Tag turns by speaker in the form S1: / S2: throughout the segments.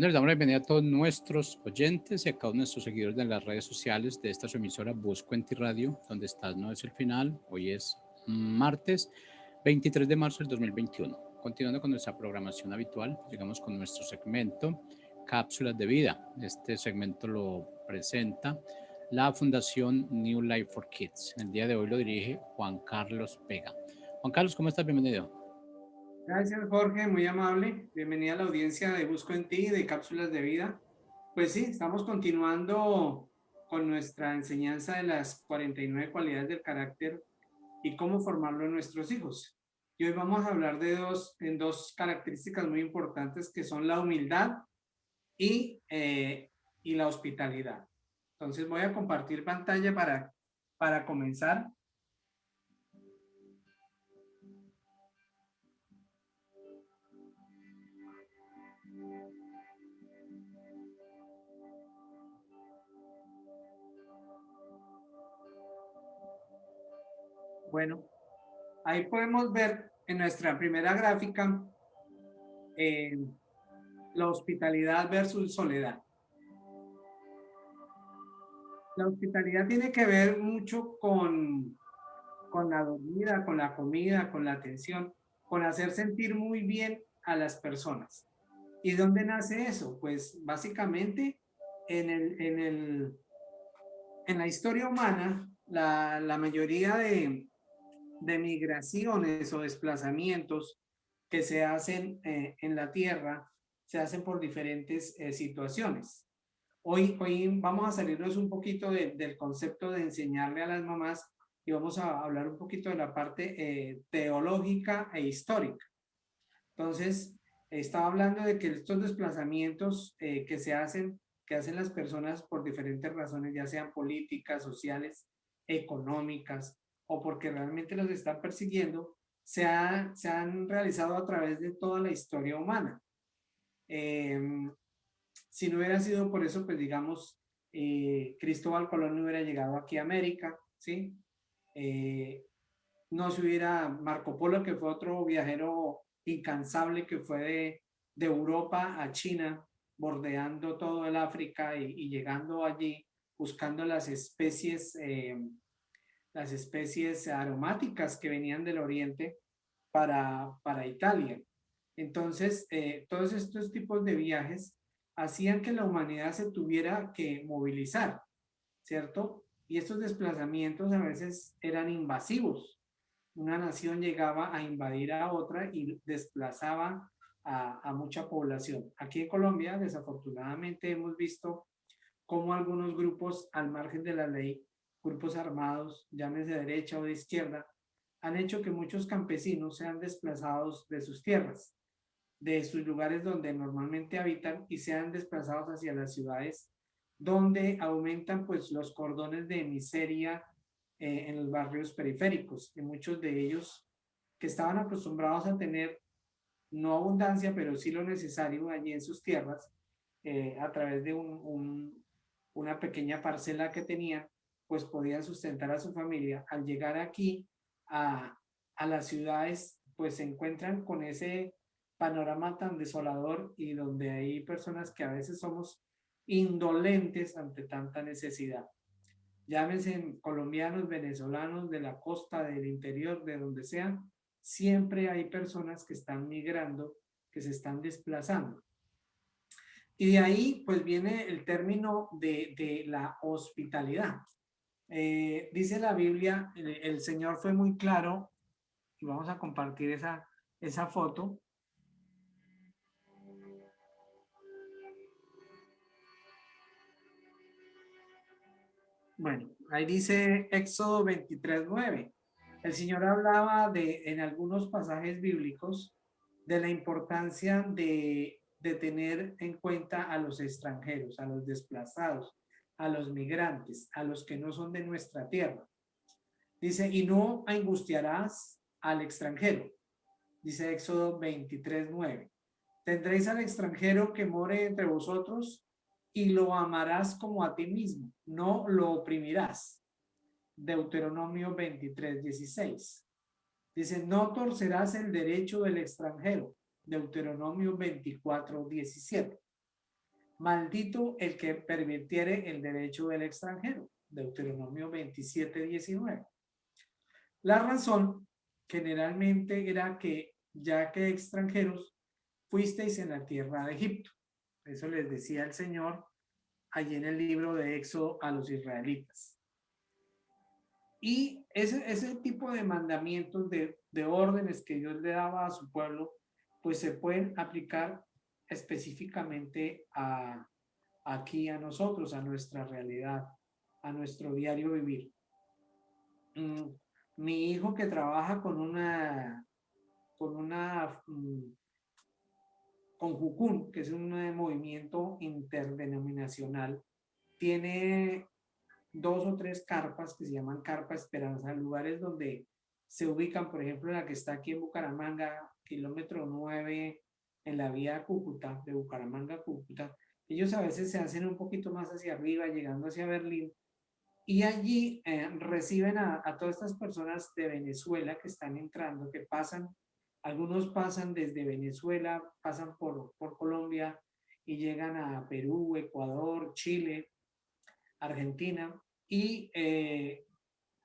S1: Bueno, les damos la bienvenida a todos nuestros oyentes y a cada uno de nuestros seguidores de las redes sociales de esta su emisora Busco en Ti Radio, donde estás, no es el final. Hoy es martes 23 de marzo del 2021. Continuando con nuestra programación habitual, llegamos con nuestro segmento Cápsulas de Vida. Este segmento lo presenta la Fundación New Life for Kids. El día de hoy lo dirige Juan Carlos Vega. Juan Carlos, ¿cómo estás? Bienvenido.
S2: Gracias, Jorge, muy amable. Bienvenida a la audiencia de Busco en Ti, de Cápsulas de Vida. Pues sí, estamos continuando con nuestra enseñanza de las 49 cualidades del carácter y cómo formarlo en nuestros hijos. Y hoy vamos a hablar de dos características muy importantes que son la humildad y, y la hospitalidad. Entonces voy a compartir pantalla para comenzar. Bueno, ahí podemos ver en nuestra primera gráfica eh, la hospitalidad versus soledad. La hospitalidad tiene que ver mucho con la dormida, con la comida, con la atención, con hacer sentir muy bien a las personas. ¿Y dónde nace eso? Pues básicamente en, en la historia humana, la mayoría de migraciones o desplazamientos que se hacen en la Tierra se hacen por diferentes situaciones. Hoy vamos a salirnos un poquito del concepto de enseñarle a las mamás y vamos a hablar un poquito de la parte teológica e histórica. Entonces, estaba hablando de que estos desplazamientos que hacen las personas por diferentes razones, ya sean políticas, sociales, económicas, o porque realmente los están persiguiendo, se han realizado a través de toda la historia humana. Eh, si no hubiera sido por eso, pues digamos, Cristóbal Colón no hubiera llegado aquí a América, ¿sí? Eh, no se hubiera Marco Polo, que fue otro viajero incansable que fue de Europa a China, bordeando todo el África y llegando allí, buscando las especies aromáticas que venían del oriente para Italia. Entonces, todos estos tipos de viajes hacían que la humanidad se tuviera que movilizar, ¿cierto? Y estos desplazamientos a veces eran invasivos. Una nación llegaba a invadir a otra y desplazaba a mucha población. Aquí en Colombia, desafortunadamente, hemos visto cómo algunos grupos al margen de la ley, grupos armados, llámese de derecha o de izquierda, han hecho que muchos campesinos sean desplazados de sus tierras, de sus lugares donde normalmente habitan y sean desplazados hacia las ciudades donde aumentan pues los cordones de miseria en los barrios periféricos y muchos de ellos que estaban acostumbrados a tener no abundancia pero sí lo necesario allí en sus tierras a través de una pequeña parcela que tenían pues podían sustentar a su familia. Al llegar aquí a las ciudades pues se encuentran con ese panorama tan desolador y donde hay personas que a veces somos indolentes ante tanta necesidad. Llámense colombianos, venezolanos, de la costa, del interior, de donde sea, siempre hay personas que están migrando, que se están desplazando. Y de ahí pues viene el término de la hospitalidad. Dice la Biblia, el Señor fue muy claro, y vamos a compartir esa foto. Bueno, ahí dice Éxodo 23:9. El Señor hablaba en algunos pasajes bíblicos de la importancia de tener en cuenta a los extranjeros, a los desplazados, a los migrantes, a los que no son de nuestra tierra. Dice, y no angustiarás al extranjero. Dice Éxodo 23:9. Tendréis al extranjero que more entre vosotros y lo amarás como a ti mismo, no lo oprimirás. Deuteronomio 23:16. Dice, no torcerás el derecho del extranjero. Deuteronomio 24:17. maldito el que pervirtiere el derecho del extranjero. Deuteronomio 27:19. La razón generalmente era que ya que extranjeros fuisteis en la tierra de Egipto. Eso les decía el Señor allí en el libro de Éxodo a los israelitas. Y ese tipo de mandamientos, de órdenes que Dios le daba a su pueblo, pues se pueden aplicar específicamente aquí a nosotros, a nuestra realidad, a nuestro diario vivir. Mi hijo que trabaja con Jucún, que es un movimiento interdenominacional, tiene 2 o 3 carpas que se llaman Carpa Esperanza, lugares donde se ubican, por ejemplo, la que está aquí en Bucaramanga, kilómetro 9, en la vía Cúcuta, de Bucaramanga a Cúcuta. Ellos a veces se hacen un poquito más hacia arriba, llegando hacia Berlín, y allí reciben a todas estas personas de Venezuela que están entrando, que pasan, algunos pasan desde Venezuela, pasan por Colombia y llegan a Perú, Ecuador, Chile, Argentina, y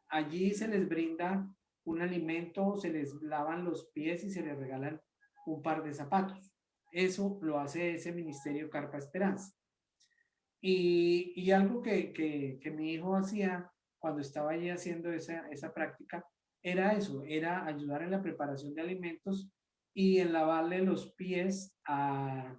S2: allí se les brinda un alimento, se les lavan los pies y se les regalan un par de zapatos. Eso lo hace ese ministerio Carpa Esperanza. Y algo que mi hijo hacía cuando estaba allí haciendo esa práctica era eso, era ayudar en la preparación de alimentos y en lavarle los pies a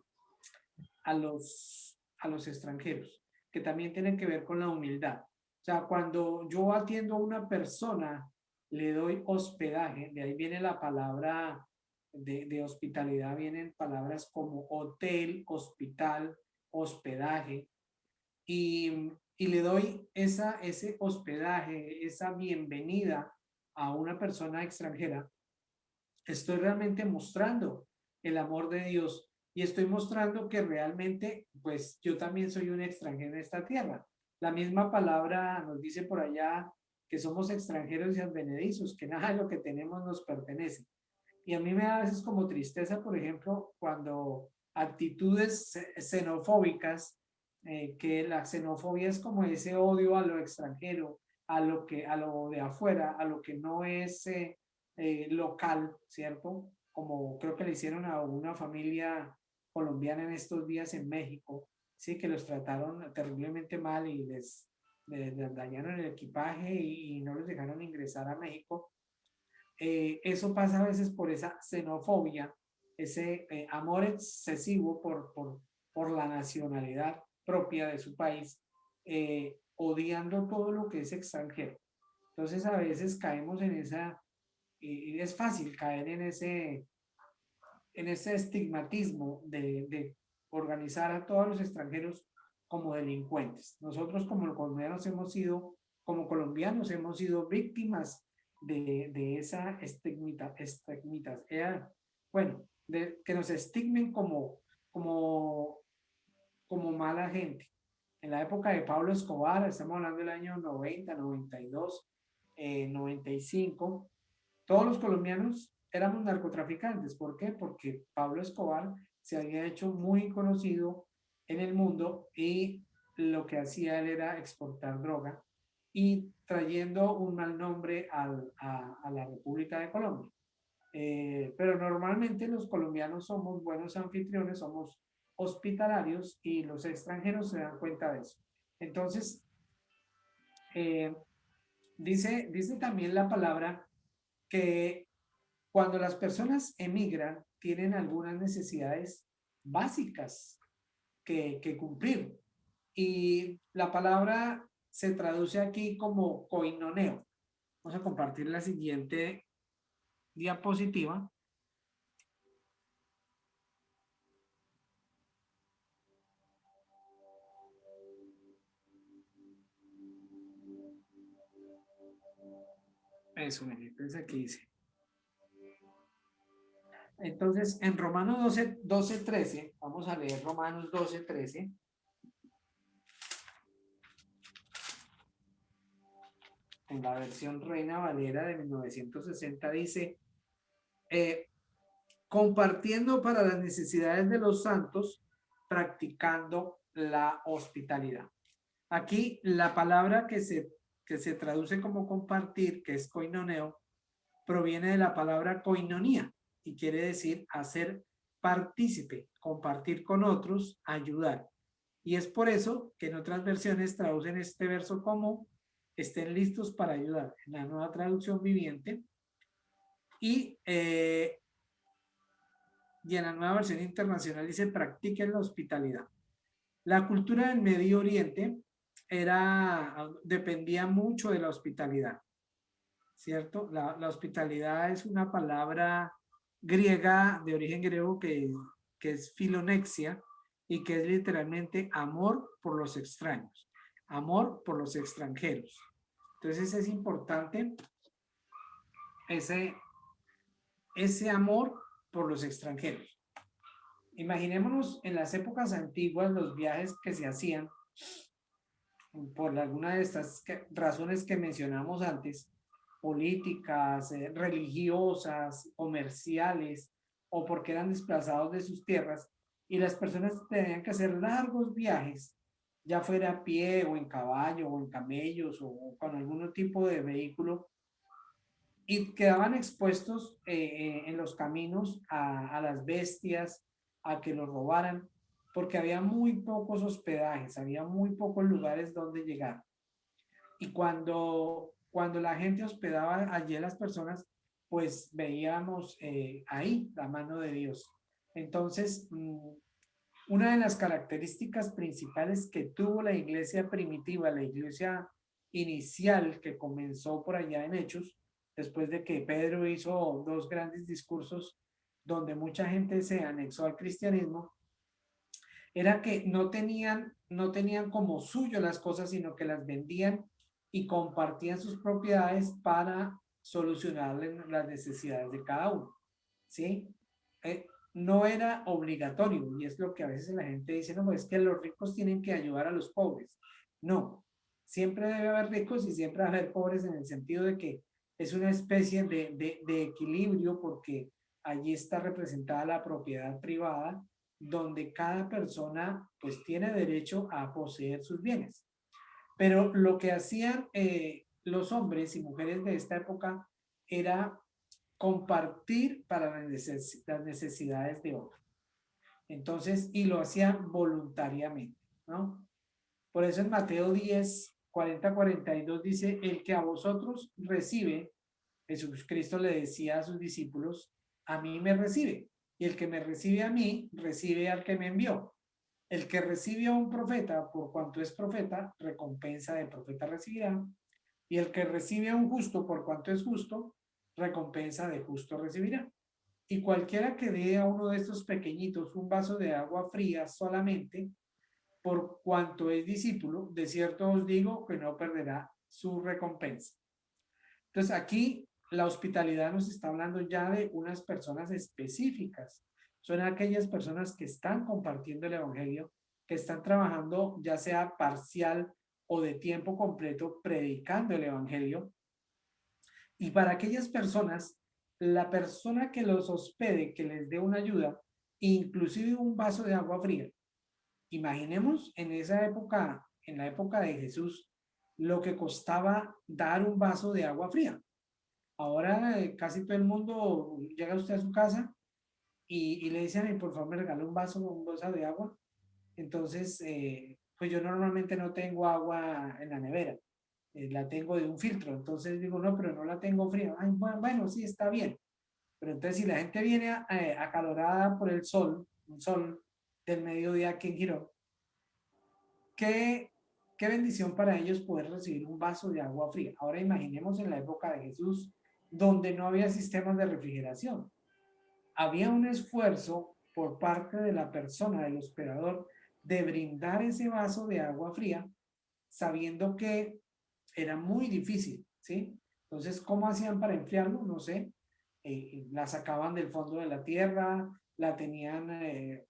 S2: los extranjeros, que también tienen que ver con la humildad. O sea, cuando yo atiendo a una persona, le doy hospedaje, de ahí viene la palabra de hospitalidad, vienen palabras como hotel, hospital, hospedaje, y le doy ese hospedaje, esa bienvenida a una persona extranjera. Estoy realmente mostrando el amor de Dios y estoy mostrando que realmente, pues yo también soy un extranjero en esta tierra. La misma palabra nos dice por allá que somos extranjeros y advenedizos, que nada de lo que tenemos nos pertenece. Y a mí me da a veces como tristeza, por ejemplo, cuando actitudes xenofóbicas, que la xenofobia es como ese odio a lo extranjero, a lo de afuera, a lo que no es local, ¿cierto? Como creo que le hicieron a una familia colombiana en estos días en México, sí, que los trataron terriblemente mal y les dañaron el equipaje y no los dejaron ingresar a México. Eso pasa a veces por esa xenofobia, ese amor excesivo por la nacionalidad propia de su país, odiando todo lo que es extranjero. Entonces a veces caemos en esa, y es fácil caer en ese estigmatismo de organizar a todos los extranjeros como delincuentes. Nosotros como colombianos hemos sido víctimas de esa bueno, de que nos estigmen como mala gente. En la época de Pablo Escobar, estamos hablando del año 90, 92, 95, todos los colombianos éramos narcotraficantes. ¿Por qué? Porque Pablo Escobar se había hecho muy conocido en el mundo y lo que hacía él era exportar droga y trayendo un mal nombre a la República de Colombia. Pero normalmente los colombianos somos buenos anfitriones, somos hospitalarios y los extranjeros se dan cuenta de eso. Entonces, eh, dice también la palabra que cuando las personas emigran, tienen algunas necesidades básicas que cumplir. Y la palabra se traduce aquí como koinoneo. Vamos a compartir la siguiente diapositiva. Eso, entonces aquí dice. Entonces, en Romanos 12:13, vamos a leer Romanos 12:13. En la versión Reina Valera de 1960 dice, compartiendo para las necesidades de los santos, practicando la hospitalidad. Aquí la palabra que se traduce como compartir, que es koinoneo, proviene de la palabra koinonía y quiere decir hacer partícipe, compartir con otros, ayudar. Y es por eso que en otras versiones traducen este verso como estén listos para ayudar, en la Nueva Traducción Viviente. Y en la Nueva Versión Internacional dice practiquen la hospitalidad. La cultura del Medio Oriente dependía mucho de la hospitalidad, ¿cierto? La hospitalidad es una palabra griega de origen griego que es filonexia y que es literalmente amor por los extraños, amor por los extranjeros. Entonces es importante ese amor por los extranjeros. Imaginémonos en las épocas antiguas los viajes que se hacían por alguna de estas razones que mencionamos antes, políticas, religiosas, comerciales, o porque eran desplazados de sus tierras, y las personas tenían que hacer largos viajes, ya fuera a pie o en caballo o en camellos o con algún tipo de vehículo, y quedaban expuestos en los caminos a las bestias, a que los robaran, porque había muy pocos hospedajes, había muy pocos lugares donde llegar. Y cuando la gente hospedaba allí a las personas, pues veíamos ahí la mano de Dios. Entonces, una de las características principales que tuvo la iglesia primitiva, la iglesia inicial que comenzó por allá en Hechos, después de que Pedro hizo dos grandes discursos donde mucha gente se anexó al cristianismo, era que no tenían como suyo las cosas, sino que las vendían y compartían sus propiedades para solucionar las necesidades de cada uno, ¿sí? No era obligatorio, y es lo que a veces la gente dice, no, pues es que los ricos tienen que ayudar a los pobres. No, siempre debe haber ricos y siempre debe haber pobres en el sentido de que es una especie de equilibrio porque allí está representada la propiedad privada donde cada persona pues tiene derecho a poseer sus bienes. Pero lo que hacían los hombres y mujeres de esta época era compartir para las necesidades de otros. Entonces, y lo hacían voluntariamente, ¿no? Por eso en Mateo 10, 40-42 dice, el que a vosotros recibe, Jesucristo le decía a sus discípulos, a mí me recibe. Y el que me recibe a mí, recibe al que me envió. El que recibe a un profeta, por cuanto es profeta, recompensa de profeta recibirá. Y el que recibe a un justo, por cuanto es justo, recompensa de justo recibirá. Y cualquiera que dé a uno de estos pequeñitos un vaso de agua fría solamente, por cuanto es discípulo, de cierto os digo que no perderá su recompensa. Entonces aquí la hospitalidad nos está hablando ya de unas personas específicas. Son aquellas personas que están compartiendo el evangelio, que están trabajando ya sea parcial o de tiempo completo predicando el evangelio. Y para aquellas personas, la persona que los hospede, que les dé una ayuda, inclusive un vaso de agua fría. Imaginemos en esa época, en la época de Jesús, lo que costaba dar un vaso de agua fría. Ahora casi todo el mundo llega usted a su casa y le dicen, por favor, me regala un vaso de agua. Entonces, pues yo normalmente no tengo agua en la nevera, la tengo de un filtro. Entonces digo, no, pero no la tengo fría. Ay, bueno, sí, está bien. Pero entonces si la gente viene acalorada por el sol, un sol del mediodía aquí en Girón, qué bendición para ellos poder recibir un vaso de agua fría. Ahora imaginemos en la época de Jesús, donde no había sistemas de refrigeración. Había un esfuerzo por parte de la persona, del hospedador, de brindar ese vaso de agua fría, sabiendo que era muy difícil, ¿sí? Entonces, ¿cómo hacían para enfriarlo? No sé. La sacaban del fondo de la tierra, la tenían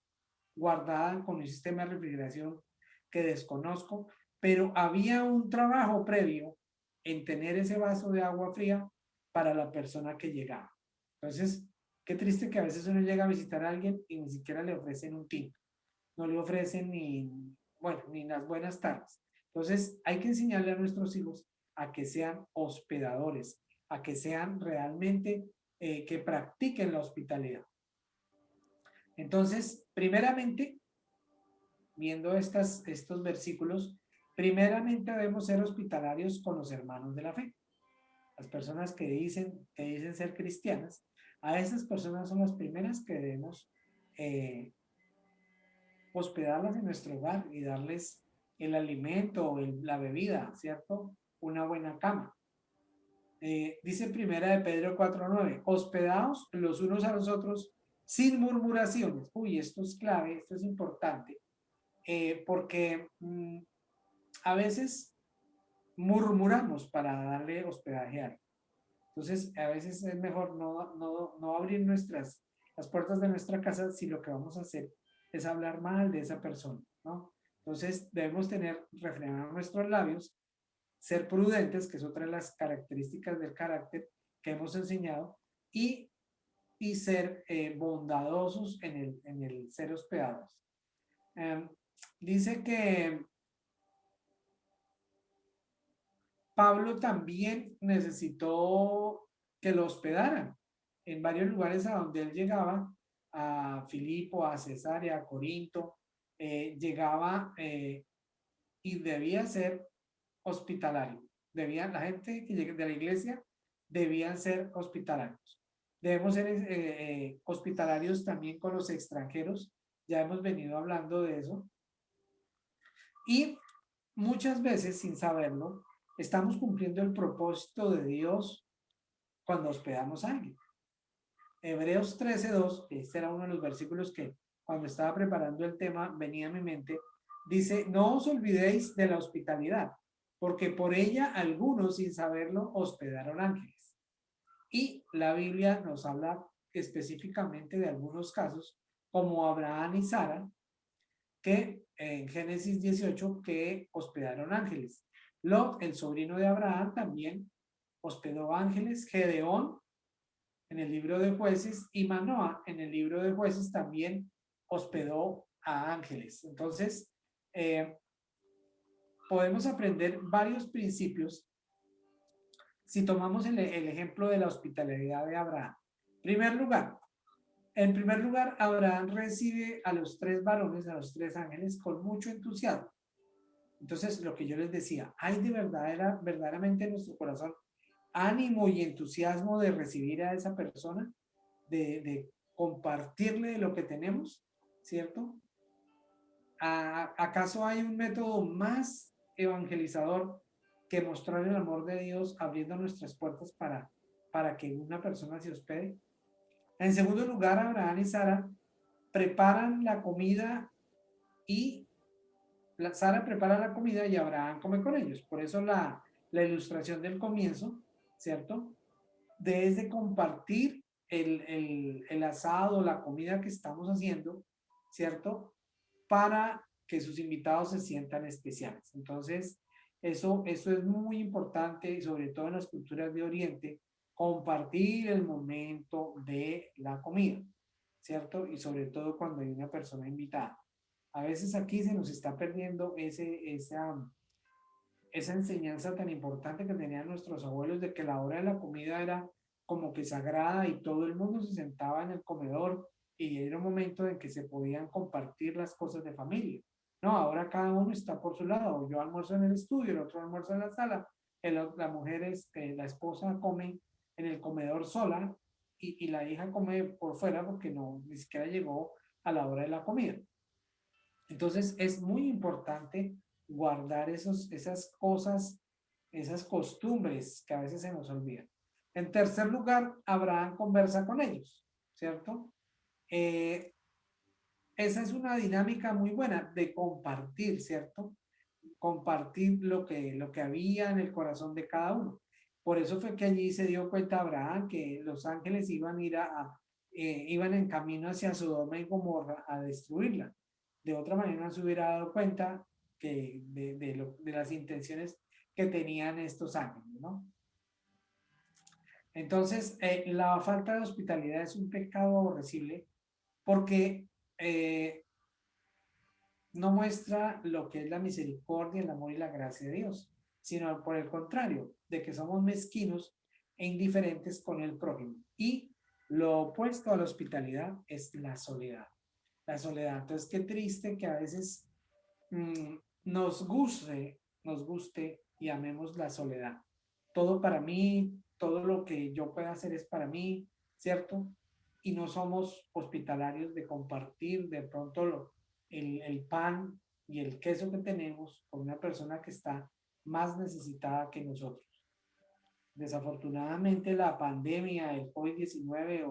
S2: guardada con un sistema de refrigeración que desconozco, pero había un trabajo previo en tener ese vaso de agua fría para la persona que llegaba. Entonces, qué triste que a veces uno llega a visitar a alguien y ni siquiera le ofrecen un tinto, no le ofrecen bueno, ni las buenas tardes. Entonces, hay que enseñarle a nuestros hijos a que sean hospedadores, a que sean realmente, que practiquen la hospitalidad. Entonces, primeramente, viendo estos versículos, primeramente debemos ser hospitalarios con los hermanos de la fe. Las personas que dicen ser cristianas, a esas personas son las primeras que debemos eh, hospedarlas en nuestro hogar y darles el alimento o la bebida, ¿cierto? Una buena cama. Dice primera de Pedro 4:9, hospedaos los unos a los otros sin murmuraciones. Uy, esto es clave, esto es importante, porque a veces murmuramos para darle hospedaje a alguien. Entonces, a veces es mejor no abrir las puertas de nuestra casa si lo que vamos a hacer es hablar mal de esa persona, ¿no? Entonces, debemos refrenar nuestros labios, ser prudentes, que es otra de las características del carácter que hemos enseñado, y ser bondadosos en el ser hospedados. Eh, Dice que Pablo también necesitó que lo hospedaran en varios lugares a donde él llegaba, a Filipo, a Cesarea, a Corinto, llegaba y debía ser hospitalario. La gente que llegue de la iglesia debían ser hospitalarios. Debemos ser hospitalarios también con los extranjeros. Ya hemos venido hablando de eso. Y muchas veces, sin saberlo, estamos cumpliendo el propósito de Dios cuando hospedamos a alguien. Hebreos 13:2, este era uno de los versículos que cuando estaba preparando el tema venía a mi mente, dice, no os olvidéis de la hospitalidad, porque por ella algunos sin saberlo hospedaron ángeles. Y la Biblia nos habla específicamente de algunos casos, como Abraham y Sara, que en Génesis 18, que hospedaron ángeles. Lot, el sobrino de Abraham, también hospedó ángeles. Gedeón, en el libro de Jueces, y Manoah, en el libro de Jueces, también hospedó a ángeles. Entonces, podemos aprender varios principios si tomamos el ejemplo de la hospitalidad de Abraham. En primer lugar, Abraham recibe a los tres varones, a los tres ángeles, con mucho entusiasmo. Entonces, lo que yo les decía, hay verdaderamente en nuestro corazón ánimo y entusiasmo de recibir a esa persona, de compartirle lo que tenemos, ¿cierto? ¿Acaso hay un método más evangelizador que mostrar el amor de Dios abriendo nuestras puertas para que una persona se hospede? En segundo lugar, Abraham y Sara preparan la comida y Sara prepara la comida y Abraham come con ellos. Por eso la ilustración del comienzo, ¿cierto? De compartir el asado, la comida que estamos haciendo, ¿cierto? Para que sus invitados se sientan especiales. Entonces, eso es muy importante, sobre todo en las culturas de Oriente, compartir el momento de la comida, ¿cierto? Y sobre todo cuando hay una persona invitada. A veces aquí se nos está perdiendo esa enseñanza tan importante que tenían nuestros abuelos de que la hora de la comida era como que sagrada y todo el mundo se sentaba en el comedor y era un momento en que se podían compartir las cosas de familia. No, ahora cada uno está por su lado. Yo almuerzo en el estudio, el otro almuerza en la sala, la mujer, la esposa come en el comedor sola y la hija come por fuera porque no, ni siquiera llegó a la hora de la comida. Entonces es muy importante guardar esas cosas, esas costumbres que a veces se nos olvidan. En tercer lugar, Abraham conversa con ellos, ¿cierto? Eh, Esa es una dinámica muy buena de compartir, ¿cierto? Compartir lo que había en el corazón de cada uno. Por eso fue que allí se dio cuenta Abraham que los ángeles iban en camino hacia Sodoma y Gomorra a destruirla. De otra manera no se hubiera dado cuenta de las intenciones que tenían estos ángeles, ¿no? Entonces, la falta de hospitalidad es un pecado aborrecible porque no muestra lo que es la misericordia, el amor y la gracia de Dios, sino por el contrario, de que somos mezquinos e indiferentes con el prójimo. Y lo opuesto a la hospitalidad es la soledad. La soledad. Entonces, qué triste que a veces mm, nos guste y amemos la soledad. Todo para mí, todo lo que yo pueda hacer es para mí, ¿cierto? Y no somos hospitalarios de compartir de pronto el pan y el queso que tenemos con una persona que está más necesitada que nosotros. Desafortunadamente la pandemia, el COVID-19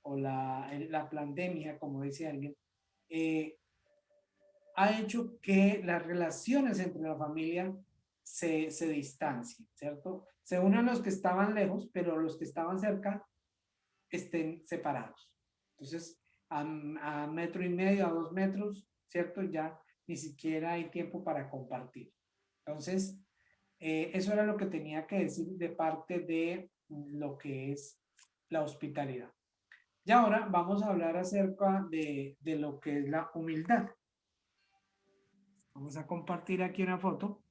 S2: o la pandemia, como dice alguien, eh, ha hecho que las relaciones entre la familia se distancien, ¿cierto? Se unen los que estaban lejos, pero los que estaban cerca estén separados. Entonces, a metro y medio, a 2 metros, ¿cierto? Ya ni siquiera hay tiempo para compartir. Entonces, eso era lo que tenía que decir de parte de lo que es la hospitalidad. Y ahora vamos a hablar acerca de lo que es la humildad. Vamos a compartir aquí una foto.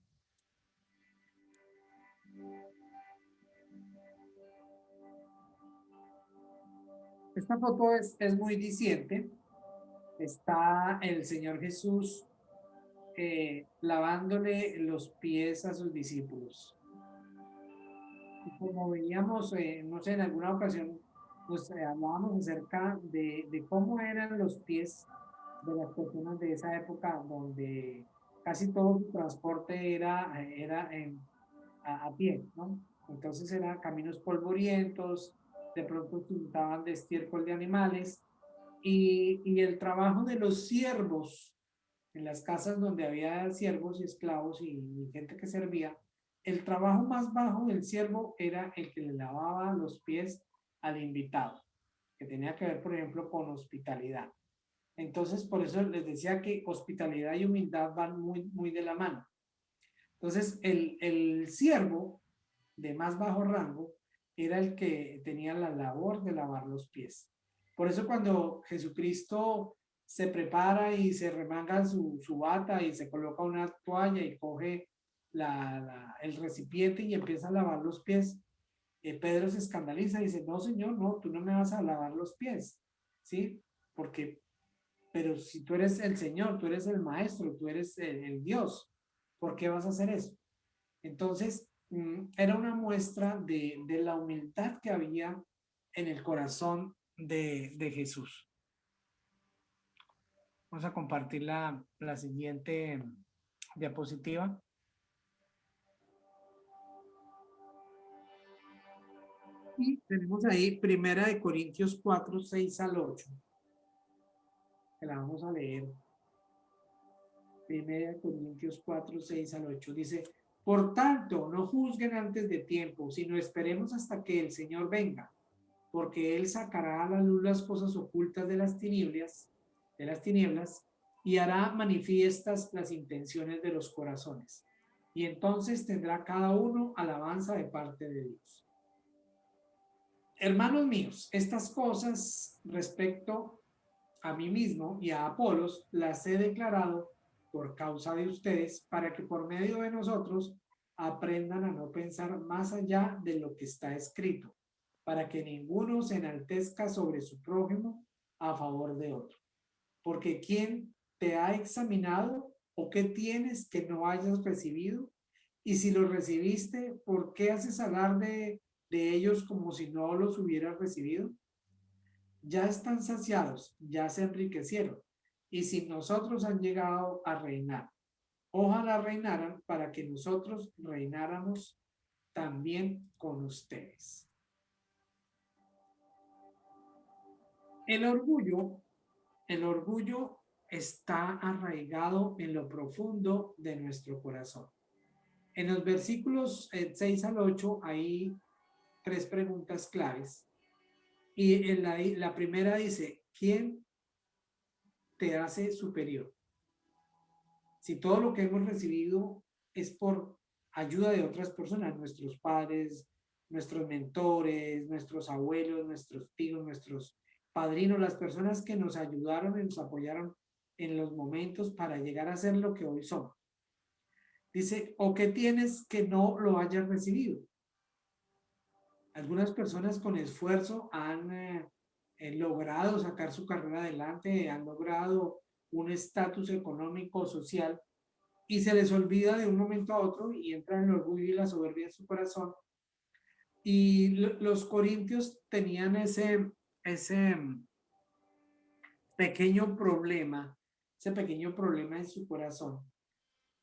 S2: Esta foto es muy diciente. Está el Señor Jesús lavándole los pies a sus discípulos. Y como veíamos, no sé, en alguna ocasión, pues hablábamos acerca de cómo eran los pies de las personas de esa época donde casi todo su transporte a pie, ¿no? Entonces eran caminos polvorientos, de pronto se untaban de estiércol de animales y el trabajo de los siervos en las casas donde había siervos y esclavos y gente que servía, el trabajo más bajo del siervo era el que le lavaba los pies al invitado, que tenía que ver, por ejemplo, con hospitalidad. Entonces, por eso les decía que hospitalidad y humildad van muy, muy de la mano. Entonces, el siervo de más bajo rango era el que tenía la labor de lavar los pies. Por eso cuando Jesucristo se prepara y se remanga su bata y se coloca una toalla y coge el recipiente y empieza a lavar los pies, Pedro se escandaliza y dice, no, Señor, no, tú no me vas a lavar los pies, ¿sí? Porque, pero si tú eres el Señor, tú eres el Maestro, tú eres el Dios, ¿por qué vas a hacer eso? Entonces, era una muestra de la humildad que había en el corazón de Jesús. Vamos a compartir la siguiente diapositiva. Y tenemos ahí Primera de Corintios 4, 6 al 8. Que la vamos a leer. Primera de Corintios 4, 6 al 8. Dice, por tanto, no juzguen antes de tiempo, sino esperemos hasta que el Señor venga, porque Él sacará a la luz las cosas ocultas de las tinieblas, y hará manifiestas las intenciones de los corazones. Y entonces tendrá cada uno alabanza de parte de Dios. Hermanos míos, estas cosas respecto a mí mismo y a Apolos las he declarado por causa de ustedes, para que por medio de nosotros aprendan a no pensar más allá de lo que está escrito, para que ninguno se enaltezca sobre su prójimo a favor de otro. Porque ¿quién te ha examinado o qué tienes que no hayas recibido? Y si lo recibiste, ¿por qué haces alarde de ellos como si no los hubieras recibido? Ya están saciados, ya se enriquecieron, y sin nosotros han llegado a reinar. Ojalá reinaran para que nosotros reináramos también con ustedes. El orgullo, el orgullo está arraigado en lo profundo de nuestro corazón. En los versículos 6 al 8 hay tres preguntas claves. Y en la primera dice, ¿quién te hace superior? Si todo lo que hemos recibido es por ayuda de otras personas, nuestros padres, nuestros mentores, nuestros abuelos, nuestros tíos, nuestros padrinos, las personas que nos ayudaron y nos apoyaron en los momentos para llegar a ser lo que hoy somos. Dice, o que tienes que no lo hayas recibido. Algunas personas con esfuerzo han logrado sacar su carrera adelante, han logrado un estatus económico, social, y se les olvida de un momento a otro y entra el orgullo y la soberbia en su corazón. Y los corintios tenían ese ese pequeño problema en su corazón.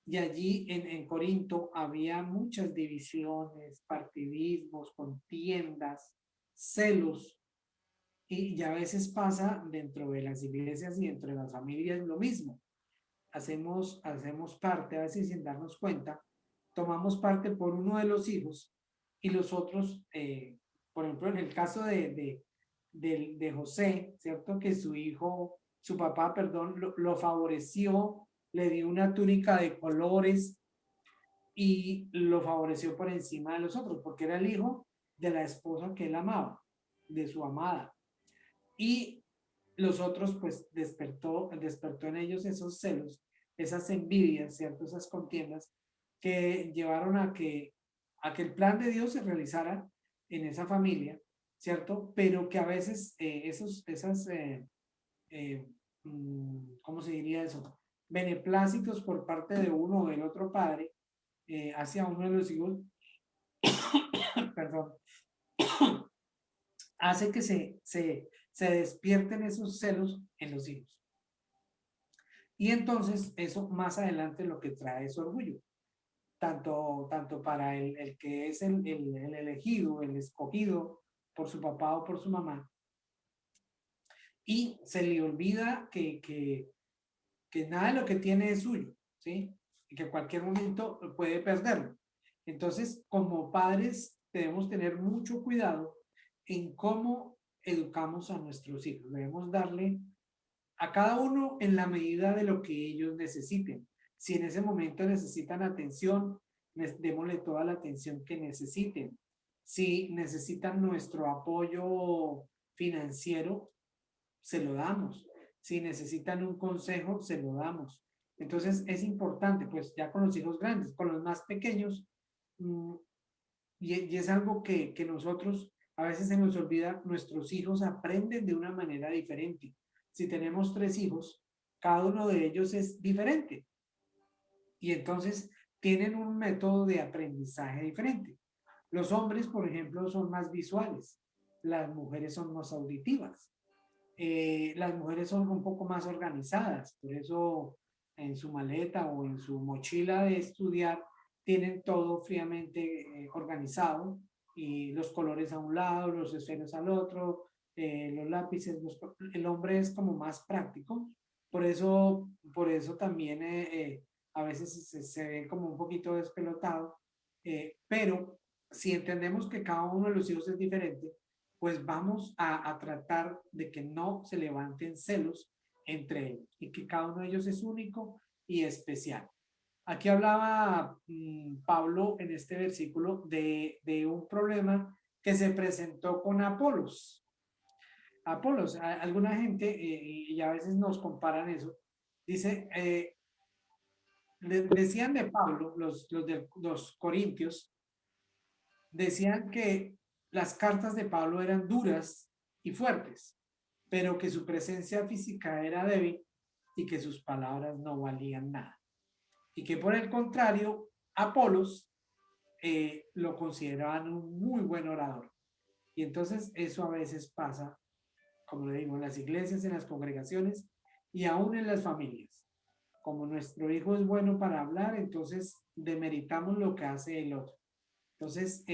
S2: Y allí en Corinto había muchas divisiones, partidismos, contiendas, celos, y a veces pasa dentro de las iglesias y dentro de las familias lo mismo. Hacemos parte, a veces sin darnos cuenta, tomamos parte por uno de los hijos y los otros, por ejemplo, en el caso de José, ¿cierto? Que su papá, perdón, lo favoreció, le dio una túnica de colores y lo favoreció por encima de los otros, porque era el hijo de la esposa que él amaba, de su amada. Y los otros, pues, despertó en ellos esos celos, esas envidias, ¿cierto? Esas contiendas que llevaron a que el plan de Dios se realizara en esa familia, ¿cierto? Pero que a veces ¿cómo se diría eso? Beneplácitos por parte de uno o del otro padre hacia uno de los hijos, perdón, hace que se despierten esos celos en los hijos. Y entonces eso más adelante lo que trae es orgullo, tanto para el que es el elegido, el escogido por su papá o por su mamá, y se le olvida que nada de lo que tiene es suyo, ¿sí? Y que en cualquier momento puede perderlo. Entonces, como padres, debemos tener mucho cuidado en cómo educamos a nuestros hijos. Debemos darle a cada uno en la medida de lo que ellos necesiten. Si en ese momento necesitan atención, démosle toda la atención que necesiten. Si necesitan nuestro apoyo financiero, se lo damos. Si necesitan un consejo, se lo damos. Entonces es importante, pues ya con los hijos grandes, con los más pequeños, mmm, y es algo que nosotros a veces se nos olvida, nuestros hijos aprenden de una manera diferente. Si tenemos 3 hijos, cada uno de ellos es diferente y entonces tienen un método de aprendizaje diferente. Los hombres, por ejemplo, son más visuales, las mujeres son más auditivas. Las mujeres son un poco más organizadas, por eso en su maleta o en su mochila de estudiar tienen todo fríamente organizado y los colores a un lado, los esferos al otro, los lápices, el hombre es como más práctico, por eso también a veces se ve como un poquito despelotado, pero si entendemos que cada uno de los hijos es diferente, pues vamos a tratar de que no se levanten celos entre ellos y que cada uno de ellos es único y especial. Aquí hablaba Pablo en este versículo de un problema que se presentó con Apolos. Apolos, alguna gente, y a veces nos comparan eso, dice, decían de Pablo, los corintios, decían que las cartas de Pablo eran duras y fuertes, pero que su presencia física era débil y que sus palabras no valían nada. Y que por el contrario, Apolos lo consideraban un muy buen orador. Y entonces eso a veces pasa, como le digo, en las iglesias, en las congregaciones y aún en las familias. Como nuestro hijo es bueno para hablar, entonces demeritamos lo que hace el otro. Entonces,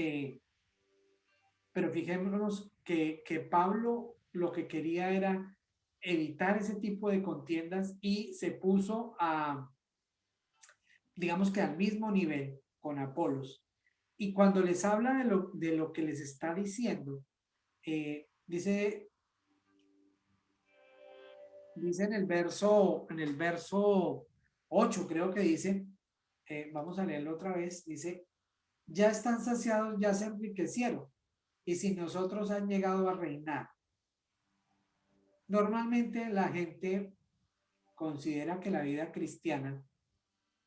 S2: pero fijémonos que Pablo lo que quería era evitar ese tipo de contiendas y se puso digamos que al mismo nivel con Apolos. Y cuando les habla de lo que les está diciendo, dice en el verso 8, creo que dice, vamos a leerlo otra vez, dice, ya están saciados, ya se enriquecieron, y si nosotros han llegado a reinar. Normalmente la gente considera que la vida cristiana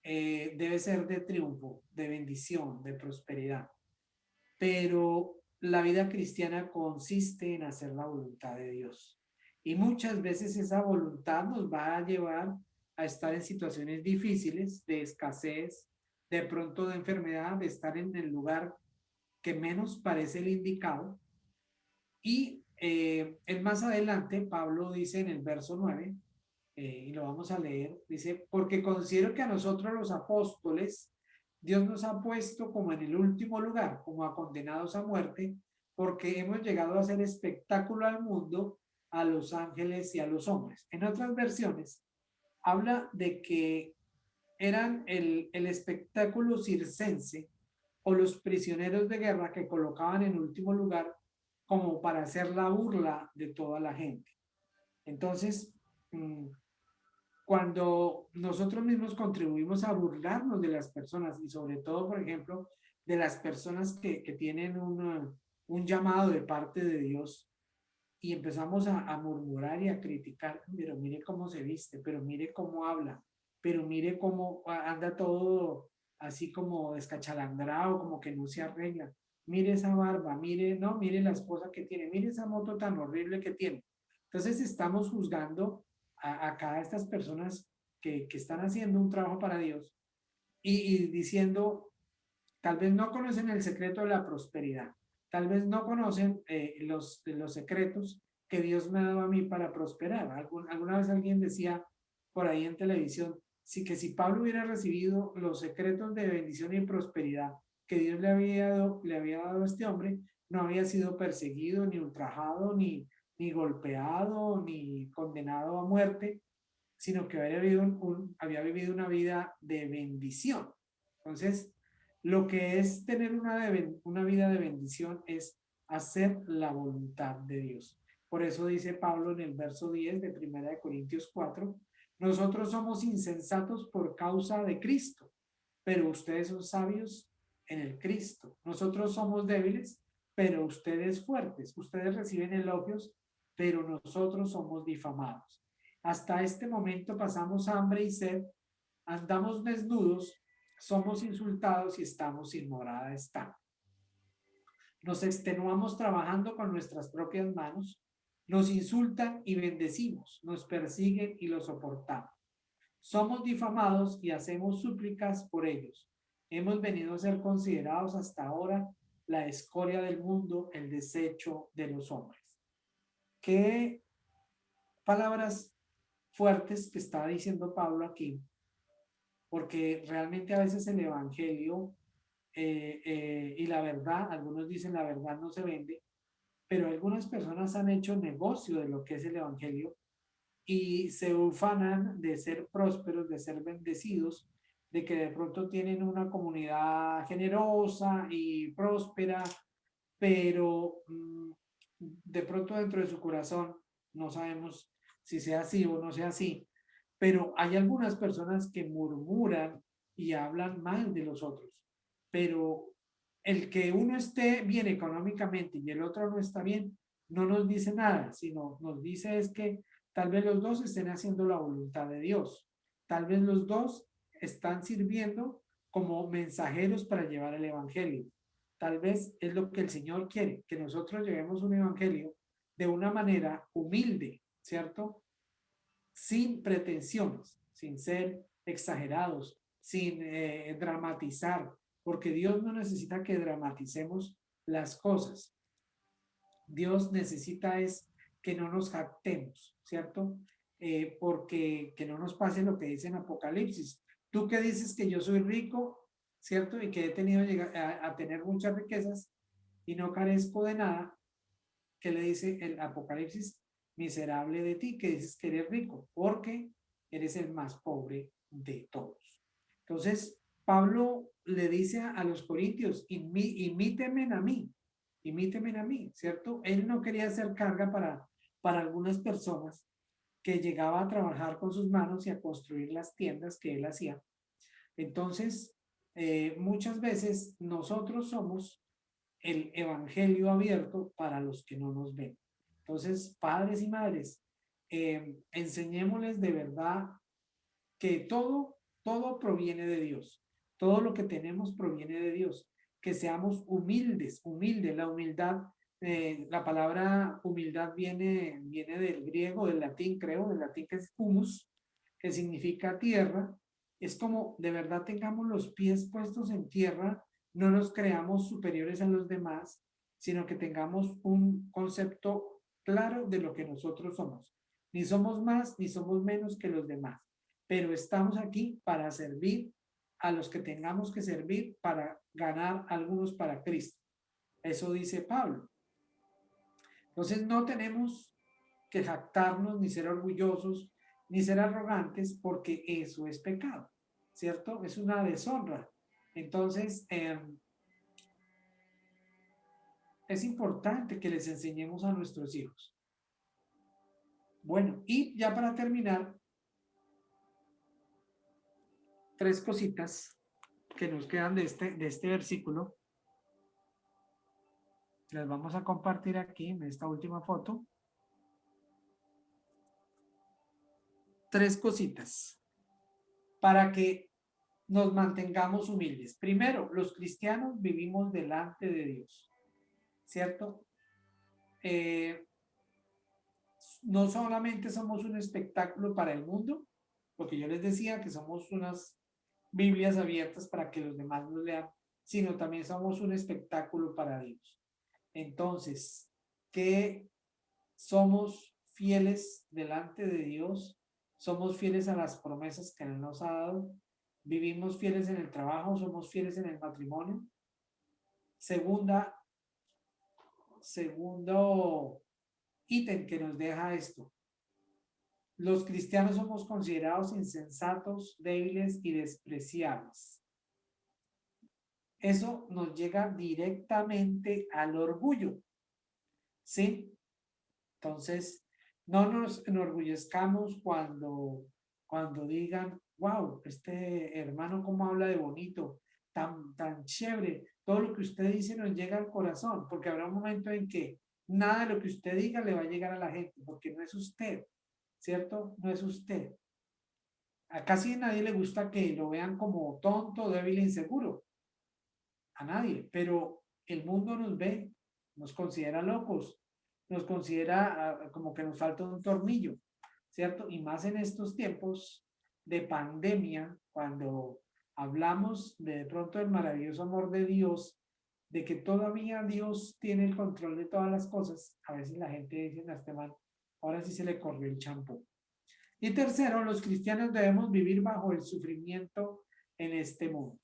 S2: debe ser de triunfo, de bendición, de prosperidad. Pero la vida cristiana consiste en hacer la voluntad de Dios. Y muchas veces esa voluntad nos va a llevar a estar en situaciones difíciles, de escasez, de pronto de enfermedad, de estar en el lugar que menos parece el indicado. Y más adelante, Pablo dice en el verso 9, y lo vamos a leer, dice, porque considero que a nosotros los apóstoles, Dios nos ha puesto como en el último lugar, como a condenados a muerte, porque hemos llegado a hacer espectáculo al mundo, a los ángeles y a los hombres. En otras versiones, habla de que eran el espectáculo circense o los prisioneros de guerra que colocaban en último lugar como para hacer la burla de toda la gente. Entonces, cuando nosotros mismos contribuimos a burlarnos de las personas y sobre todo, por ejemplo, de las personas que tienen un llamado de parte de Dios y empezamos a murmurar y a criticar, pero mire cómo se viste, pero mire cómo habla, pero mire cómo anda todo así como descachalandrado, como que no se arregla, mire esa barba, mire, no, mire la esposa que tiene, mire esa moto tan horrible que tiene. Entonces estamos juzgando a cada estas personas que están haciendo un trabajo para Dios y diciendo, tal vez no conocen el secreto de la prosperidad, tal vez no conocen los secretos que Dios me ha dado a mí para prosperar. Alguna vez alguien decía por ahí en televisión, sí, que si Pablo hubiera recibido los secretos de bendición y prosperidad que Dios le había dado a este hombre, no había sido perseguido, ni ultrajado, ni golpeado, ni condenado a muerte, sino que había vivido una vida de bendición. Entonces, lo que es tener una vida de bendición es hacer la voluntad de Dios. Por eso dice Pablo en el verso 10 de 1 Corintios 4, nosotros somos insensatos por causa de Cristo, pero ustedes son sabios en el Cristo. Nosotros somos débiles, pero ustedes fuertes. Ustedes reciben elogios, pero nosotros somos difamados. Hasta este momento pasamos hambre y sed, andamos desnudos, somos insultados y estamos sin morada de estar. Nos extenuamos trabajando con nuestras propias manos, nos insultan y bendecimos, nos persiguen y lo soportamos. Somos difamados y hacemos súplicas por ellos. Hemos venido a ser considerados hasta ahora la escoria del mundo, el desecho de los hombres. Qué palabras fuertes que está diciendo Pablo aquí, porque realmente a veces el evangelio y la verdad, algunos dicen la verdad no se vende, pero algunas personas han hecho negocio de lo que es el evangelio y se ufanan de ser prósperos, de ser bendecidos, de que de pronto tienen una comunidad generosa y próspera, pero de pronto dentro de su corazón no sabemos si sea así o no sea así, pero hay algunas personas que murmuran y hablan mal de los otros, pero el que uno esté bien económicamente y el otro no está bien, no nos dice nada, sino nos dice es que tal vez los dos estén haciendo la voluntad de Dios, tal vez los dos están sirviendo como mensajeros para llevar el evangelio. Tal vez es lo que el Señor quiere, que nosotros llevemos un evangelio de una manera humilde, ¿cierto? Sin pretensiones, sin ser exagerados, sin dramatizar, porque Dios no necesita que dramaticemos las cosas. Dios necesita es que no nos jactemos, ¿cierto? Porque que no nos pase lo que dice en Apocalipsis. Tú que dices que yo soy rico, ¿cierto? Y que he tenido a tener muchas riquezas y no carezco de nada, ¿qué le dice el Apocalipsis? Miserable de ti, que dices que eres rico, porque eres el más pobre de todos. Entonces, Pablo le dice a los corintios, imítenme a mí, ¿cierto? Él no quería hacer carga para algunas personas que llegaba a trabajar con sus manos y a construir las tiendas que él hacía. Entonces, muchas veces nosotros somos el evangelio abierto para los que no nos ven. Entonces, padres y madres, enseñémosles de verdad que todo proviene de Dios. Todo lo que tenemos proviene de Dios. Que seamos humildes. La humildad, la palabra humildad viene del griego, del latín, creo, del latín que es humus, que significa tierra. Es como de verdad tengamos los pies puestos en tierra, no nos creamos superiores a los demás, sino que tengamos un concepto claro de lo que nosotros somos. Ni somos más ni somos menos que los demás, pero estamos aquí para servir a los que tengamos que servir, para ganar algunos para Cristo. Eso dice Pablo. Entonces no tenemos que jactarnos, ni ser orgullosos, ni ser arrogantes, porque eso es pecado, ¿cierto? Es una deshonra. Entonces, es importante que les enseñemos a nuestros hijos. Bueno, y ya para terminar, 3 cositas que nos quedan de este versículo. Las vamos a compartir aquí en esta última foto. 3 cositas para que nos mantengamos humildes. Primero, los cristianos vivimos delante de Dios, ¿cierto? No solamente somos un espectáculo para el mundo, porque yo les decía que somos unas Biblias abiertas para que los demás nos lean, sino también somos un espectáculo para Dios. Entonces, que somos fieles delante de Dios, somos fieles a las promesas que Él nos ha dado, vivimos fieles en el trabajo, somos fieles en el matrimonio. Segundo ítem que nos deja esto. Los cristianos somos considerados insensatos, débiles y despreciables. Eso nos llega directamente al orgullo, ¿sí? Entonces, no nos enorgullezcamos cuando digan, wow, este hermano cómo habla de bonito, tan chévere, todo lo que usted dice nos llega al corazón, porque habrá un momento en que nada de lo que usted diga le va a llegar a la gente, porque no es usted, ¿cierto? No es usted. A casi nadie le gusta que lo vean como tonto, débil e inseguro. A nadie, pero el mundo nos ve, nos considera locos, nos considera como que nos falta un tornillo, ¿cierto? Y más en estos tiempos de pandemia, cuando hablamos de pronto del maravilloso amor de Dios, de que todavía Dios tiene el control de todas las cosas, a veces la gente dice, a este man, ahora sí se le corrió el champú. Y tercero, los cristianos debemos vivir bajo el sufrimiento en este mundo.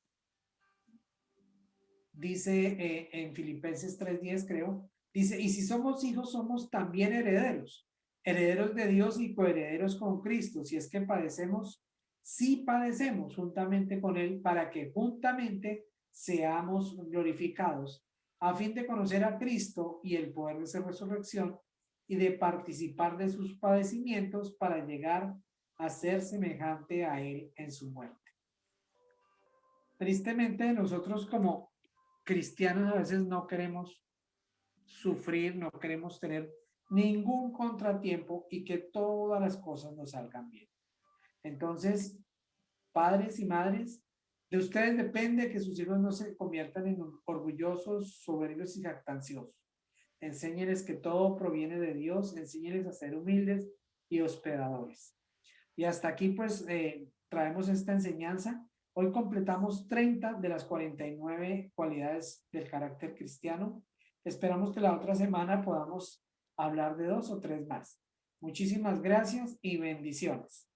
S2: Dice en Filipenses 3:10, creo, dice, y si somos hijos, somos también herederos, herederos de Dios y coherederos con Cristo, si es que padecemos, sí padecemos juntamente con Él, para que juntamente seamos glorificados, a fin de conocer a Cristo y el poder de su resurrección y de participar de sus padecimientos para llegar a ser semejante a Él en su muerte. Tristemente, nosotros como cristianos a veces no queremos sufrir, no queremos tener ningún contratiempo y que todas las cosas nos salgan bien. Entonces, padres y madres, de ustedes depende que sus hijos no se conviertan en orgullosos, soberbios y jactanciosos. Enséñeles que todo proviene de Dios, enséñeles a ser humildes y hospedadores. Y hasta aquí pues traemos esta enseñanza. Hoy completamos 30 de las 49 cualidades del carácter cristiano. Esperamos que la otra semana podamos hablar de 2 o 3 más. Muchísimas gracias y bendiciones.